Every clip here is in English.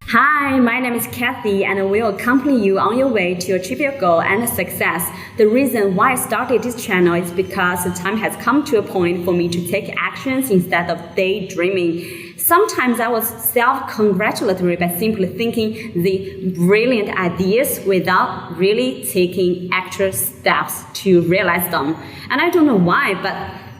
Hi, my name is Kathy and I will accompany you on your way to achieve your goal and success. The reason why I started this channel is because the time has come to a point for me to take actions instead of daydreaming. Sometimes I was self-congratulatory by simply thinking the brilliant ideas without really taking actual steps to realize them. And I don't know why,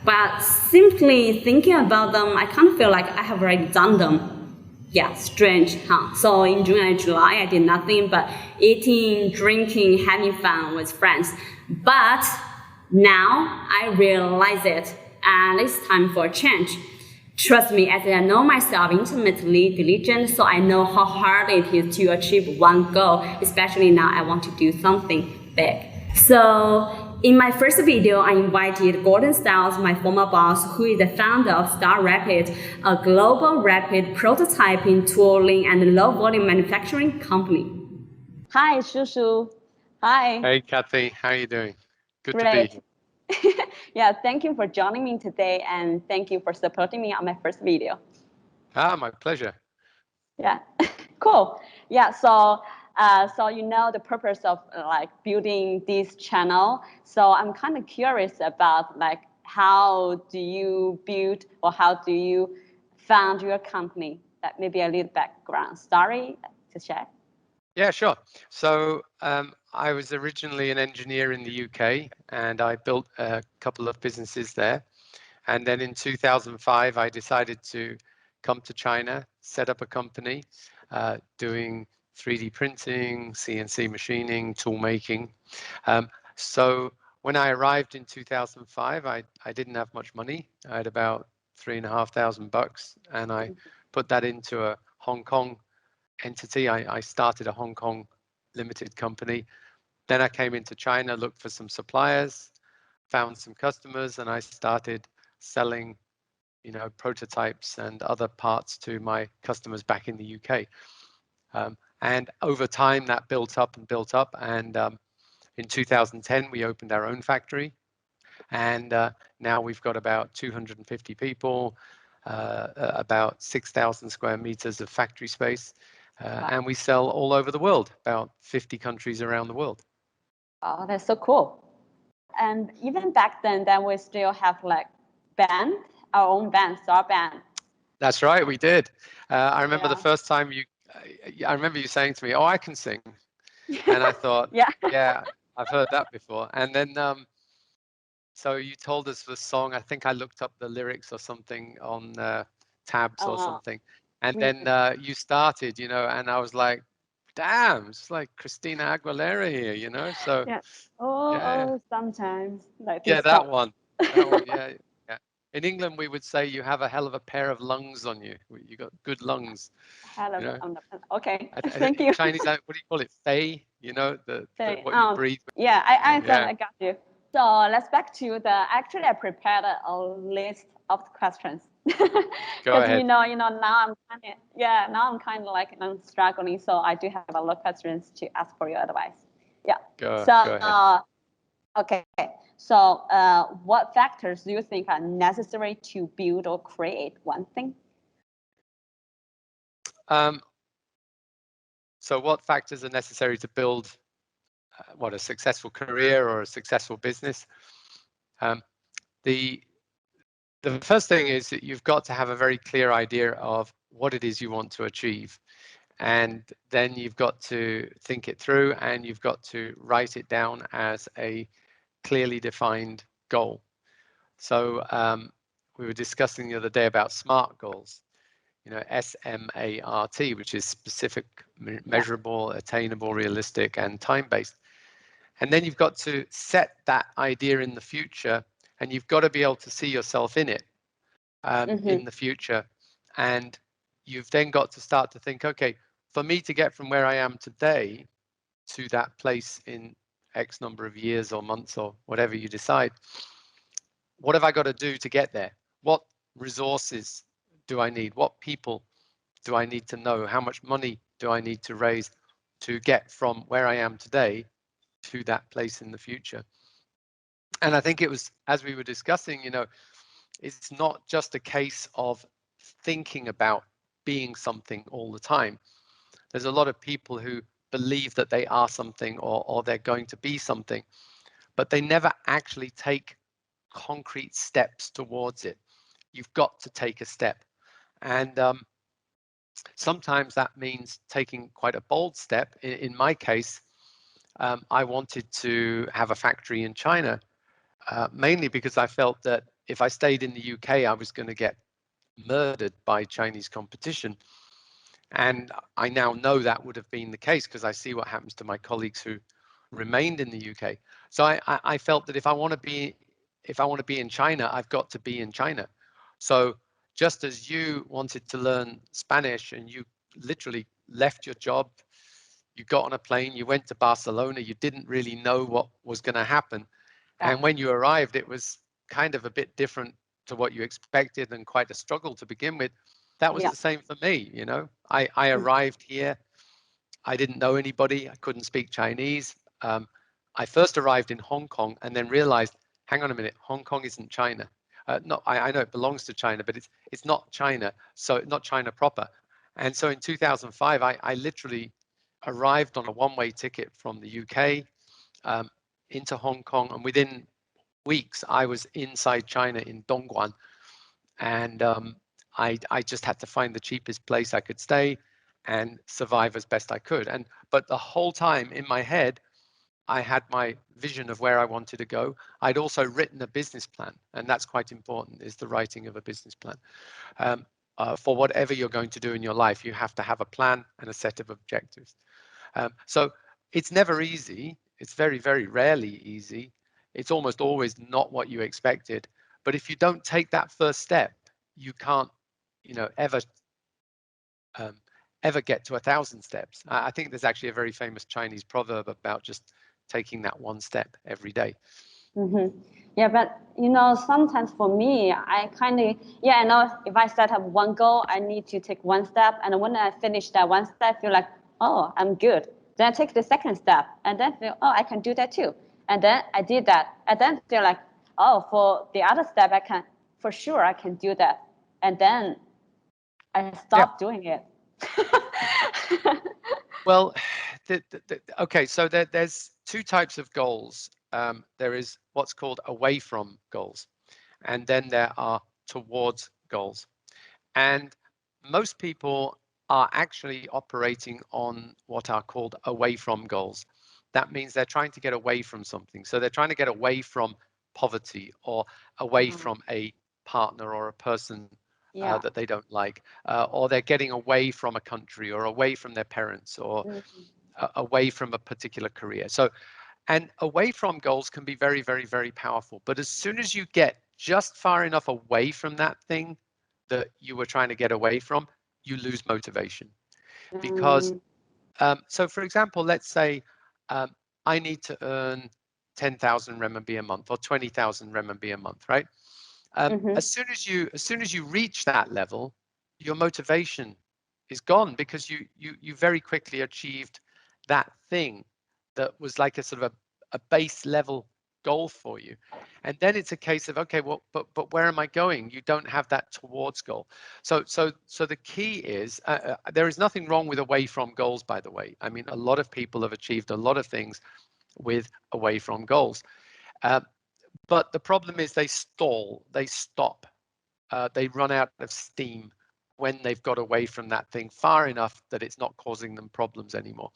but simply thinking about them, I kind of feel like I have already done them. Yeah, strange, huh? So in June and July, I did nothing but eating, drinking, having fun with friends. But now I realize it, and it's time for a change. Trust me, as I know myself intimately diligent, so I know how hard it is to achieve one goal, especially now I want to do something big. So in my first video, I invited Gordon Stiles, my former boss, who is the founder of Star Rapid, a global rapid prototyping, tooling, and low-volume manufacturing company. Hi, Shushu. Hi. Hey, Kathy, how are you doing? Good to be Great. here. Yeah, thank you for joining me today, and thank you for supporting me on my first video. My pleasure. Yeah, cool. Yeah, so you know the purpose of like building this channel. So I'm kind of curious about like how do you build or how do you found your company? Maybe a little background story to share. Yeah, sure. So I was originally an engineer in the UK, and I built a couple of businesses there. And then in 2005, I decided to come to China, set up a company doing 3D printing, CNC machining, tool making. So when I arrived in 2005, I didn't have much money. I had about $3,500, and I put that into a Hong Kong entity. I started a Hong Kong limited company. Then I came into China, looked for some suppliers, found some customers, and I started selling, prototypes and other parts to my customers back in the UK. And over time, that built up and built up. And in 2010, we opened our own factory. And now we've got about 250 people, about 6,000 square meters of factory space. And we sell all over the world, about 50 countries around the world. Oh, that's so cool. And even back then we still have like band, our own band, Star Band. That's right, we did. I remember the first time I remember you saying to me, "Oh, I can sing," and I thought, yeah, I've heard that before. And then, so you told us the song. I think I looked up the lyrics or something on tabs or something, and then you started, and I was like, damn, it's like Christina Aguilera here, so yeah. Oh, sometimes like this. Yeah, that one, yeah. In England, we would say you have a hell of a pair of lungs on you. You got good lungs. Okay, I thank in you. Chinese, what do you call it? Fei, what you breathe. Yeah, I got you. So let's back to actually I prepared a list of questions. Go ahead. Now I'm kind of like I'm struggling, so I do have a lot of questions to ask for your advice. Yeah. Go ahead. Okay. So what factors do you think are necessary to build or create one thing? So what factors are necessary to build a successful career or a successful business? The first thing is that you've got to have a very clear idea of what it is you want to achieve. And then you've got to think it through, and you've got to write it down as a clearly defined goal. So we were discussing the other day about SMART goals, SMART, which is specific, measurable, attainable, realistic, and time-based. And then you've got to set that idea in the future, and you've got to be able to see yourself in it in the future. And you've then got to start to think, okay, for me to get from where I am today to that place in X number of years or months or whatever you decide, what have I got to do to get there? What resources do I need? What people do I need to know? How much money do I need to raise to get from where I am today to that place in the future? And I think it was, as we were discussing, it's not just a case of thinking about being something all the time. There's a lot of people who believe that they are something or they're going to be something, but they never actually take concrete steps towards it. You've got to take a step. And sometimes that means taking quite a bold step. In my case, I wanted to have a factory in China, mainly because I felt that if I stayed in the UK, I was going to get murdered by Chinese competition. And I now know that would have been the case because I see what happens to my colleagues who remained in the UK. So I felt that if I want to be in China, I've got to be in China. So just as you wanted to learn Spanish and you literally left your job, you got on a plane, you went to Barcelona, you didn't really know what was going to happen. And when you arrived, it was kind of a bit different to what you expected and quite a struggle to begin with. That was the same for me, you know. I arrived here, I didn't know anybody, I couldn't speak Chinese. I first arrived in Hong Kong and then realized, hang on a minute, Hong Kong isn't China. No, I know it belongs to China, but it's not China, so not China proper. And so in 2005, I literally arrived on a one-way ticket from the UK into Hong Kong, and within weeks, I was inside China in Dongguan, and I just had to find the cheapest place I could stay and survive as best I could. But the whole time in my head, I had my vision of where I wanted to go. I'd also written a business plan, and that's quite important, is the writing of a business plan. For whatever you're going to do in your life, you have to have a plan and a set of objectives. So it's never easy. It's very, very rarely easy. It's almost always not what you expected. But if you don't take that first step, you can't, ever get to 1,000 steps. I think there's actually a very famous Chinese proverb about just taking that one step every day. Mm-hmm. Yeah, but sometimes for me, I kind of, I know if I set up one goal, I need to take one step. And when I finish that one step, I feel like, oh, I'm good. Then I take the second step and then feel, oh, I can do that too. And then I did that. And then feel like, oh, for the other step, for sure I can do that. And then I stopped doing it. Well, okay, so there's two types of goals. There is what's called away from goals, and then there are towards goals. And most people are actually operating on what are called away from goals. That means they're trying to get away from something. So they're trying to get away from poverty or away from a partner or a person that they don't like, or they're getting away from a country or away from their parents or away from a particular career. So, and away from goals can be very, very, very powerful. But as soon as you get just far enough away from that thing that you were trying to get away from, you lose motivation. Because, so for example, let's say I need to earn 10,000 renminbi a month or 20,000 renminbi a month, right? As soon as you reach that level, your motivation is gone because you very quickly achieved that thing that was like a sort of a base level goal for you. And then it's a case of, okay, well, but where am I going? You don't have that towards goal. So the key is there is nothing wrong with away from goals, by the way. I mean, a lot of people have achieved a lot of things with away from goals. But the problem is they stall, they stop, they run out of steam when they've got away from that thing far enough that it's not causing them problems anymore.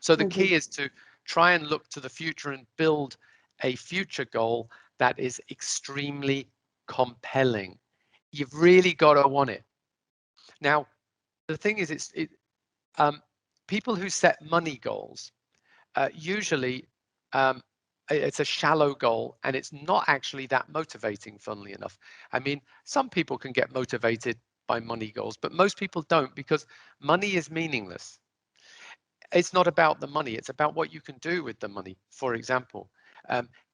So the key is to try and look to the future and build a future goal that is extremely compelling. You've really got to want it. Now, the thing is, people who set money goals usually it's a shallow goal and it's not actually that motivating, funnily enough. I mean, some people can get motivated by money goals, but most people don't because money is meaningless. It's not about the money, it's about what you can do with the money. For example,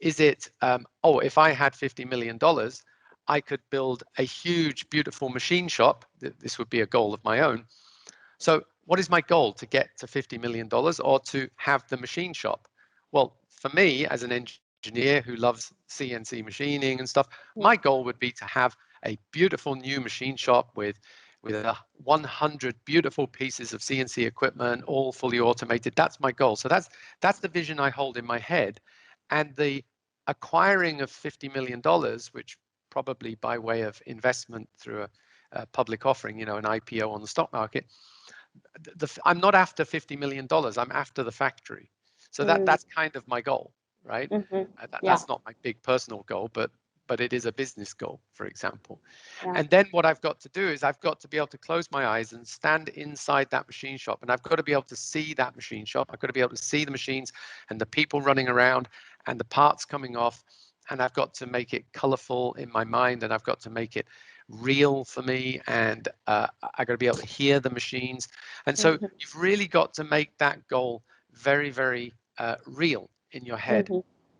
is it, if I had $50 million, I could build a huge, beautiful machine shop. This would be a goal of my own. So what is my goal? To get to $50 million or to have the machine shop? Well, for me, as an engineer who loves CNC machining and stuff, my goal would be to have a beautiful new machine shop with with 100 beautiful pieces of CNC equipment, all fully automated. That's my goal. So that's the vision I hold in my head. And the acquiring of $50 million, which probably by way of investment through a public offering, an IPO on the stock market, I'm not after $50 million. I'm after the factory. So that's kind of my goal, right? That's not my big personal goal, but it is a business goal, for example. Yeah. And then what I've got to do is I've got to be able to close my eyes and stand inside that machine shop. And I've got to be able to see that machine shop. I've got to be able to see the machines and the people running around and the parts coming off. And I've got to make it colorful in my mind, and I've got to make it real for me. And I've got to be able to hear the machines. And so you've really got to make that goal very, very real in your head.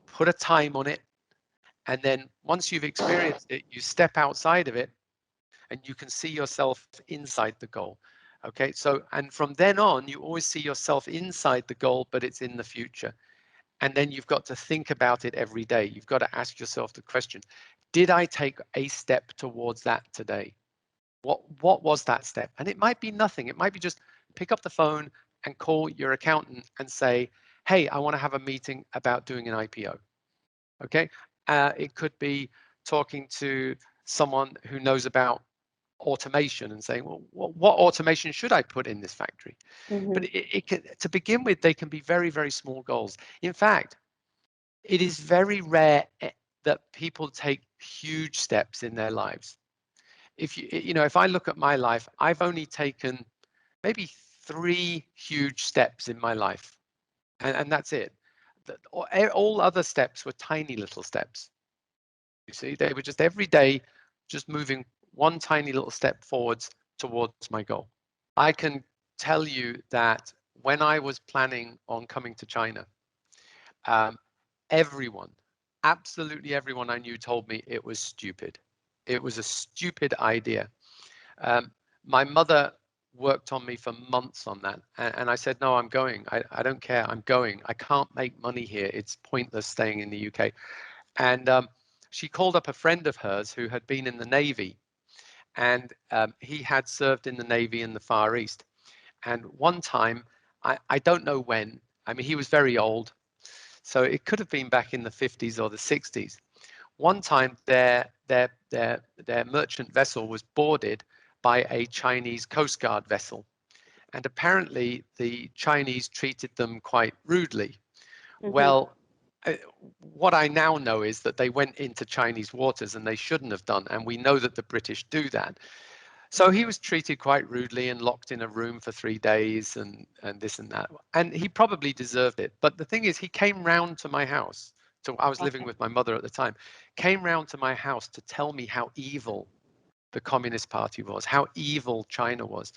Put a time on it. And then once you've experienced it, you step outside of it and you can see yourself inside the goal. Okay, so, and from then on, you always see yourself inside the goal, but it's in the future. And then you've got to think about it every day. You've got to ask yourself the question, did I take a step towards that today? What was that step? And it might be nothing. It might be just pick up the phone and call your accountant and say, hey, I want to have a meeting about doing an IPO. Okay. It could be talking to someone who knows about automation and saying, well, what automation should I put in this factory? But it can, to begin with, they can be very, very small goals. In fact, it is very rare that people take huge steps in their lives. If I look at my life, I've only taken maybe 3 huge steps in my life, and that's it. All other steps were tiny little steps. You see, they were just every day, just moving one tiny little step forwards towards my goal. I can tell you that when I was planning on coming to China, everyone, absolutely everyone I knew told me it was stupid. It was a stupid idea. My mother worked on me for months on that. And I said, no, I'm going. I don't care. I'm going. I can't make money here. It's pointless staying in the UK. And she called up a friend of hers who had been in the Navy. And he had served in the Navy in the Far East. And one time, I don't know when, I mean, he was very old. So it could have been back in the 50s or the 60s. One time, their merchant vessel was boarded by a Chinese Coast Guard vessel. And apparently, the Chinese treated them quite rudely. Well, what I now know is that they went into Chinese waters and they shouldn't have done. And we know that the British do that. So he was treated quite rudely and locked in a room for 3 days and this and that. And he probably deserved it. But the thing is, he came round to my house. I was living with my mother at the time, came round to my house to tell me how evil the Communist Party was, how evil China was,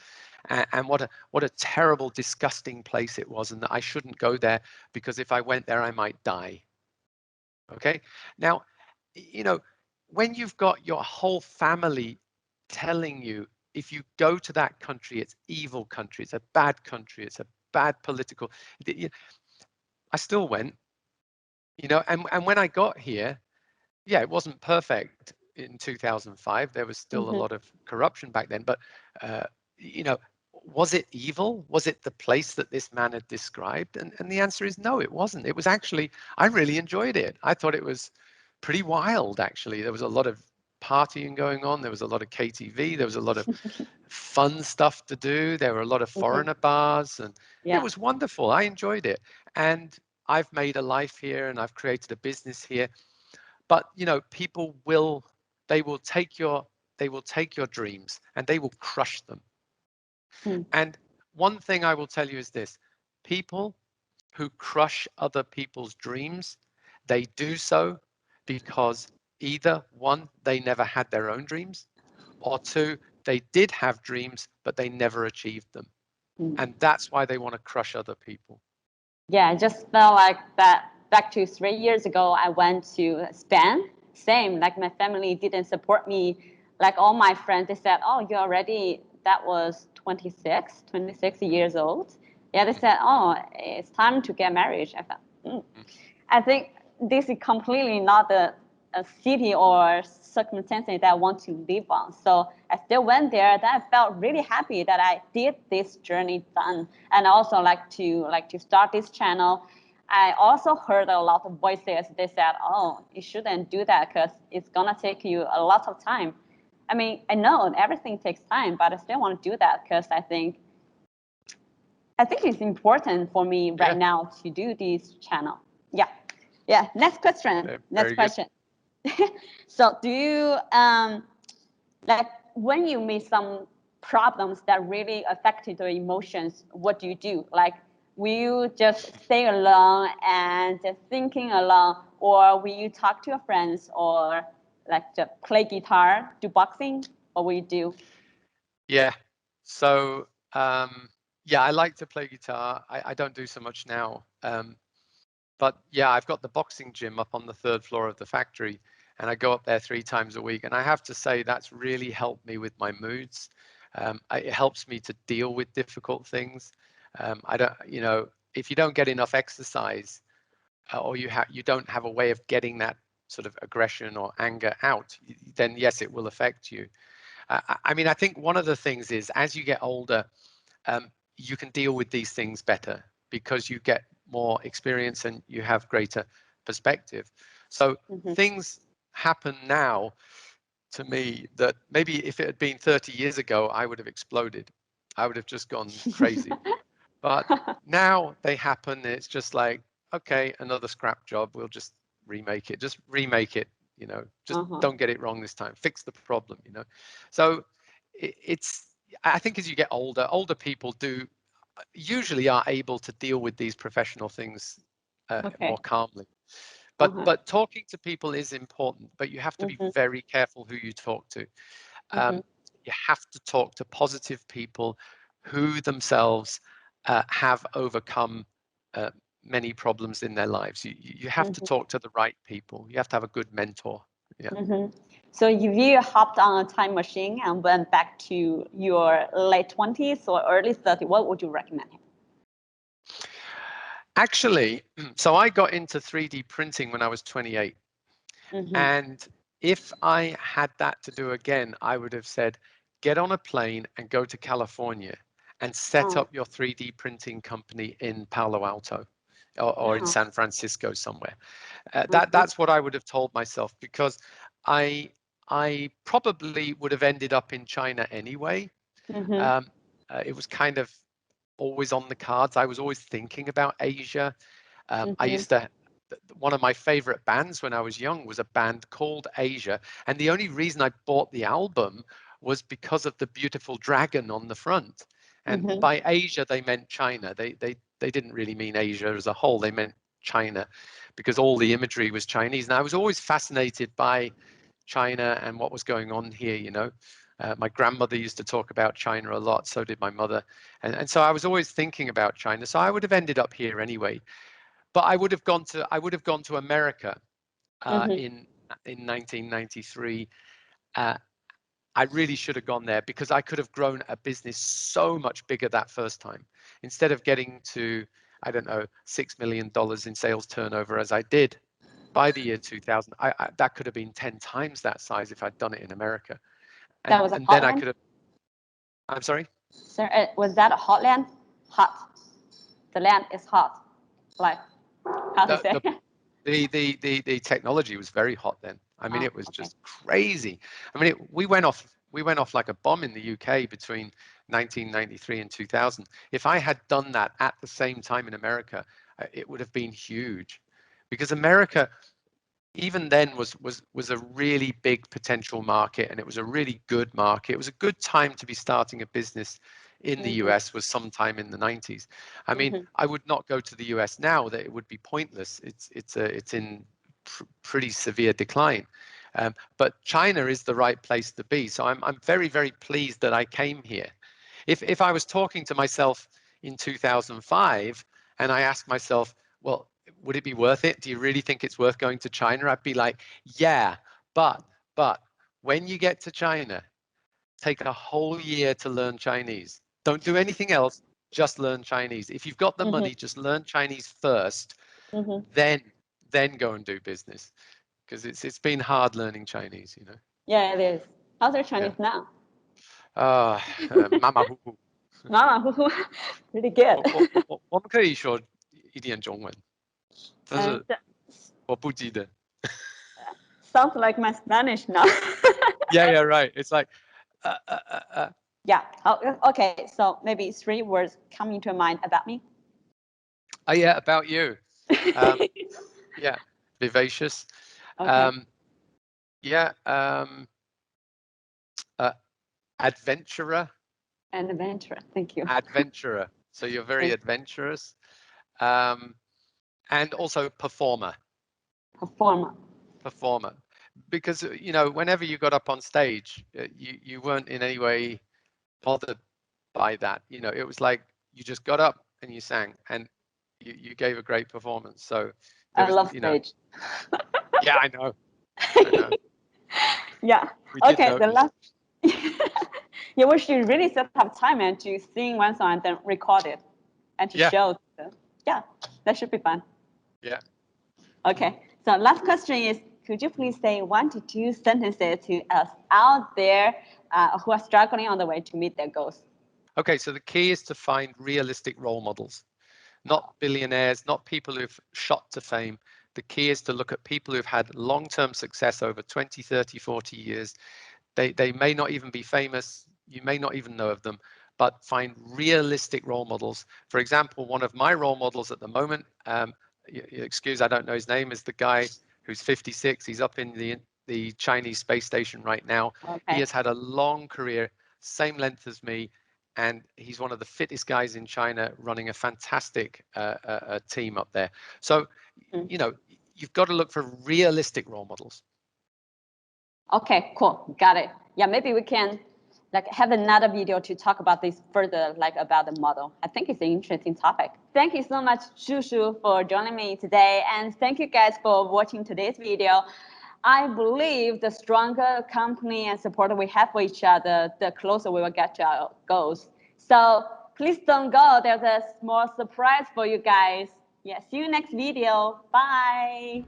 and what a terrible, disgusting place it was, and that I shouldn't go there because if I went there, I might die. Okay. Now, when you've got your whole family telling you if you go to that country, it's evil country, it's a bad country, it's a bad political. I still went, and when I got here, yeah, it wasn't perfect in 2005. There was still a lot of corruption back then, but was it evil? Was it the place that this man had described? And the answer is no, it wasn't. It was actually, I really enjoyed it. I thought it was pretty wild, actually. There was a lot of partying going on. There was a lot of KTV. There was a lot of fun stuff to do. There were a lot of foreigner bars, and it was wonderful. I enjoyed it. And I've made a life here and I've created a business here. But, people will take your dreams and they will crush them. And one thing I will tell you is this: people who crush other people's dreams, they do so because either one, they never had their own dreams, or two, they did have dreams, but they never achieved them. And that's why they want to crush other people. Yeah, I just felt like that back to 3 years ago, I went to Spain. Same, like my family didn't support me. Like all my friends, they said, oh, you're already, that was 26 years old. Yeah, they said, oh, it's time to get married. I thought, I think this is completely not a city or circumstances that I want to live on. So I still went there. Then I felt really happy that I did this journey done. And I also like to start this channel. I also heard a lot of voices. They said, "Oh, you shouldn't do that because it's gonna take you a lot of time." I mean, I know everything takes time, but I still want to do that because I think it's important for me right now to do this channel. Yeah. Next question. Next question. So do you like when you meet some problems that really affected your emotions, what do you do? Like, will you just stay alone and just thinking alone, or will you talk to your friends, or like just play guitar, do boxing, or will you do? Yeah. So yeah, I like to play guitar. I don't do so much now. But yeah, I've got the boxing gym up on the 3rd floor of the factory, and I go up there 3 times a week. And I have to say that's really helped me with my moods. It helps me to deal with difficult things. I don't, you know, if you don't get enough exercise, or you don't have a way of getting that sort of aggression or anger out, then yes, it will affect you. I mean, I think one of the things is as you get older, you can deal with these things better because you get more experience and you have greater perspective. So things happen now to me that maybe if it had been 30 years ago, I would have exploded. I would have just gone crazy. But now they happen. It's just like, okay, another scrap job. We'll just remake it. Just remake it. You know, just don't get it wrong this time. Fix the problem. You know, so it's. I think as you get older people do usually are able to deal with these professional things more calmly. But talking to people is important. But you have to be very careful who you talk to. You have to talk to positive people who themselves have overcome many problems in their lives. You have to talk to the right people. You have to have a good mentor. Yeah. So if you hopped on a time machine and went back to your late 20s or early 30s, what would you recommend him? Actually, so I got into 3D printing when I was 28. And if I had that to do again, I would have said, get on a plane and go to California and set up your 3D printing company in Palo Alto or in San Francisco somewhere. That's what I would have told myself, because I probably would have ended up in China anyway. It was kind of always on the cards. I was always thinking about Asia. I used to, one of my favorite bands when I was young was a band called Asia. And the only reason I bought the album was because of the beautiful dragon on the front. And by Asia, they meant China. They didn't really mean Asia as a whole. They meant China because all the imagery was Chinese. And I was always fascinated by China and what was going on here, you know. My grandmother used to talk about China a lot, so did my mother. And so I was always thinking about China. So I would have ended up here anyway. But I would have gone to America in 1993. I really should have gone there because I could have grown a business so much bigger that first time. Instead of getting to, I don't know, $6 million in sales turnover as I did by the year 2000, that could have been 10 times that size if I'd done it in America. And, that was a and hot then land? I could have. I'm sorry? Sir, was that a hot land? Hot. The land is hot. Like, how to say? The technology was very hot then. I mean, it was just crazy. I mean, we went off like a bomb in the UK between 1993 and 2000. If I had done that at the same time in America, it would have been huge, because America even then was a really big potential market, and it was a really good market. It was a good time to be starting a business in the US, was sometime in the 90s. I mean, I would not go to the US now. That it would be pointless. It's in pretty severe decline. But China is the right place to be. So I'm very, very pleased that I came here. If I was talking to myself in 2005 and I asked myself, well, would it be worth it? Do you really think it's worth going to China? I'd be like, yeah, but when you get to China, take a whole year to learn Chinese. Don't do anything else, just learn Chinese. If you've got the money, just learn Chinese first, then go and do business, because it's been hard learning Chinese, you know. Yeah, it is. How's your Chinese now? 马马虎虎。马马虎虎 pretty good. 我们可以说一点中文，但是 And 我不记得。sounds like my Spanish now. Yeah, right. It's like, Yeah. Oh, okay. So maybe 3 words come into mind about me. oh yeah, about you. Yeah, vivacious. Okay. Yeah, adventurer. And adventure. Thank you. Adventurer. So you're very adventurous. And also performer. Performer. Because, you know, whenever you got up on stage, you weren't in any way bothered by that. You know, it was like you just got up and you sang and you gave a great performance. So there I was, love you know, stage. yeah, I know. I know. Yeah. We did Okay. The notice. last. Yeah, we should really set up time and to sing one song and then record it and to Yeah. show. Yeah, that should be fun. Yeah. Okay. So last question is, could you please say 1 to 2 sentences to us out there who are struggling on the way to meet their goals? Okay, so the key is to find realistic role models, not billionaires, not people who've shot to fame. The key is to look at people who've had long-term success over 20, 30, 40 years. They may not even be famous. You may not even know of them, but find realistic role models. For example, one of my role models at the moment, excuse, I don't know his name, is the guy who's 56. He's up in the Chinese space station right now. Okay. He has had a long career, same length as me, and he's one of the fittest guys in China, running a fantastic team up there. So, you know, you've got to look for realistic role models. Okay, cool. Got it. Yeah, maybe we can like have another video to talk about this further, like about the model. I think it's an interesting topic. Thank you so much, Shushu, for joining me today. And thank you guys for watching today's video. I believe the stronger company and support we have for each other, the closer we will get to our goals. So please don't go. There's a small surprise for you guys. Yeah, see you next video. Bye.